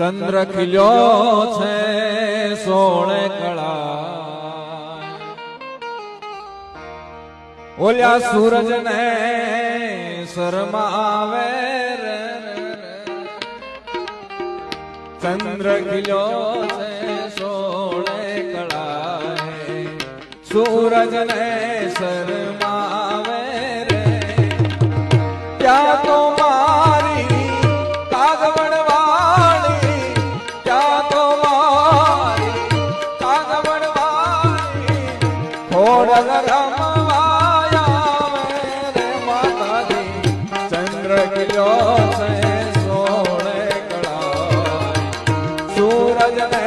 ચંદ્ર ખીલ્યો છે 16 કળા ઓલ્યા સૂરજ ને શરમાવે રે ચંદ્ર ખીલ્યો છે 16 કળા સૂરજ ને શરમાવે રે ત્યાં તો મારી કાગવડ વાળી ત્યાં તો મારી કાગવડ વાળી ખોડલ રમવાયા રે માતાજી ચંદ્ર ખીલ્યો છે 16 કળા સૂરજ ને